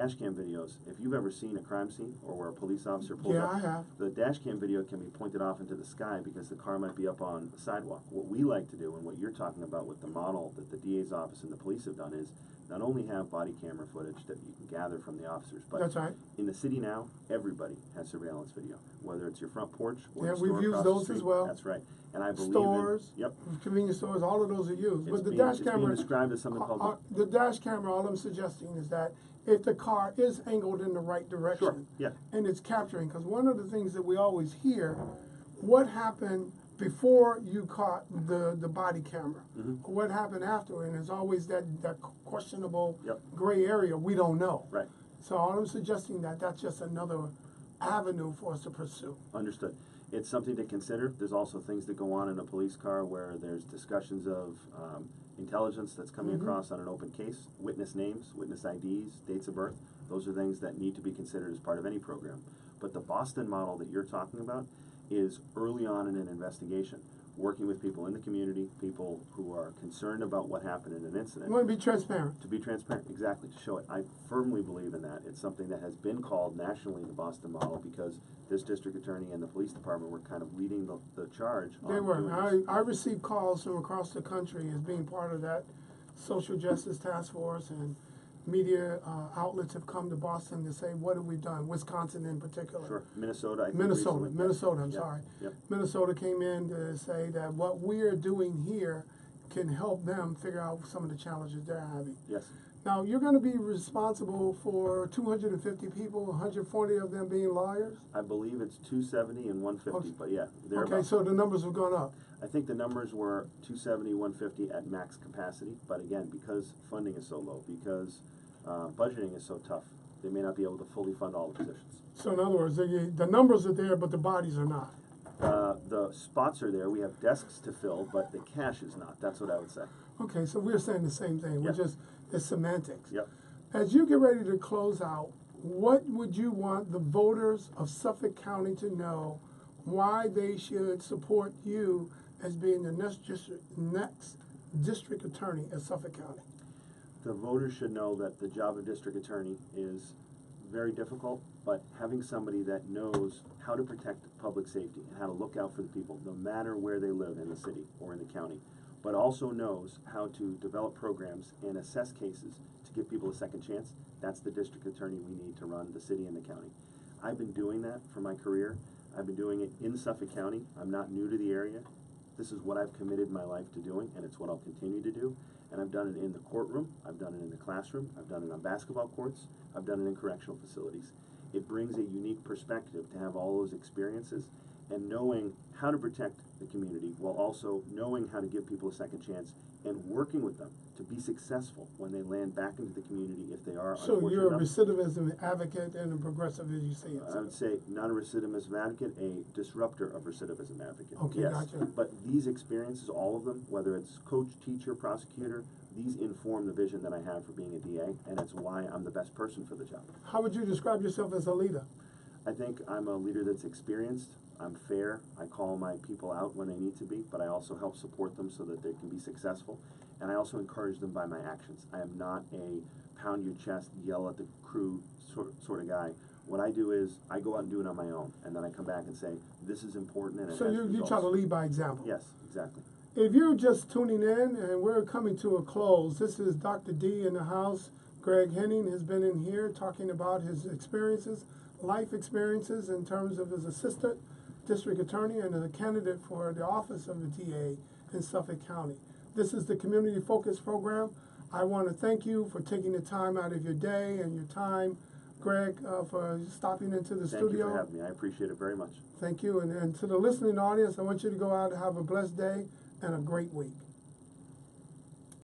dash cam videos, if you've ever seen a crime scene or where a police officer pulls Yeah, up, I have. the dash cam video can be pointed off into the sky because the car might be up on the sidewalk. What we like to do, and what you're talking about with the model that the DA's office and the police have done, is not only have body camera footage that you can gather from the officers, but That's right. in the city now, everybody has surveillance video, whether it's your front porch or Yeah, the we've store used across the those street. as well. That's right. And I believe Stores, in, yep. convenience stores, all of those are used. It's But the being, dash it's being camera, described as something called the dash camera, all I'm suggesting is that if the car is angled in the right direction, Sure, yeah. and it's capturing, because one of the things that we always hear, what happened before you caught the body camera? Mm-hmm. What happened after? And there's always that questionable Yep. gray area. We don't know. Right. So all I'm suggesting that's just another avenue for us to pursue. Understood. It's something to consider. There's also things that go on in a police car where there's discussions of intelligence that's coming across on an open case, witness names, witness IDs, dates of birth. Those are things that need to be considered as part of any program. But the Boston model that you're talking about is early on in an investigation, working with people in the community, people who are concerned about what happened in an incident. You want to be transparent. To be transparent, exactly, to show it. I firmly believe in that. It's something that has been called nationally the Boston model because this district attorney and the police department were kind of leading the charge on They were. doing this. I received calls from across the country as being part of that social justice task force, and media outlets have come to Boston to say, what have we done? Wisconsin in particular. Sure, Minnesota, I think Minnesota, recently. Minnesota, I'm Yep, sorry. yep. Minnesota came in to say that what we're doing here can help them figure out some of the challenges they're having. Yes, Now, you're going to be responsible for 250 people, 140 of them being lawyers? I believe it's 270 and 150, Okay. but yeah, they're Okay, about. so the numbers have gone up. I think the numbers were 270, 150 at max capacity, but again, because funding is so low, because budgeting is so tough, they may not be able to fully fund all the positions. So in other words, the numbers are there, but the bodies are not. The spots are there, we have desks to fill, but the cash is not, that's what I would say. Okay, so we're saying the same thing. We're Yeah. just, it's semantics. Yep. As you get ready to close out, what would you want the voters of Suffolk County to know why they should support you as being the next district attorney in Suffolk County? The voters should know that the job of district attorney is very difficult, but having somebody that knows how to protect public safety and how to look out for the people, no matter where they live in the city or in the county, but also knows how to develop programs and assess cases to give people a second chance, that's the district attorney we need to run the city and the county. I've been doing that for my career. I've been doing it in Suffolk County. I'm not new to the area. This is what I've committed my life to doing, and it's what I'll continue to do. And I've done it in the courtroom, I've done it in the classroom, I've done it on basketball courts, I've done it in correctional facilities. It brings a unique perspective to have all those experiences and knowing how to protect the community while also knowing how to give people a second chance and working with them to be successful when they land back into the community if they are So unfortunate you're a enough. recidivism advocate and a progressive, as you say it. I would say not a recidivism advocate, a disruptor of recidivism advocate. Okay, Yes, gotcha. but these experiences, all of them, whether it's coach, teacher, prosecutor, these inform the vision that I have for being a DA, and it's why I'm the best person for the job. How would you describe yourself as a leader? I think I'm a leader that's experienced, I'm fair, I call my people out when they need to be, but I also help support them so that they can be successful, and I also encourage them by my actions. I am not a pound your chest, yell at the crew sort of guy. What I do is, I go out and do it on my own, and then I come back and say, this is important and it So has you results. try to lead by example. Yes, exactly. If you're just tuning in and we're coming to a close, this is Dr. D in the house. Greg Henning has been in here talking about his experiences, life experiences in terms of his assistant district attorney and as a candidate for the office of the DA in Suffolk County. This is the Community Focus program. I want to thank you for taking the time out of your day and your time, Greg, for stopping into the studio. Thank you for having me. I appreciate it very much. Thank you. And to the listening audience, I want you to go out and have a blessed day and a great week.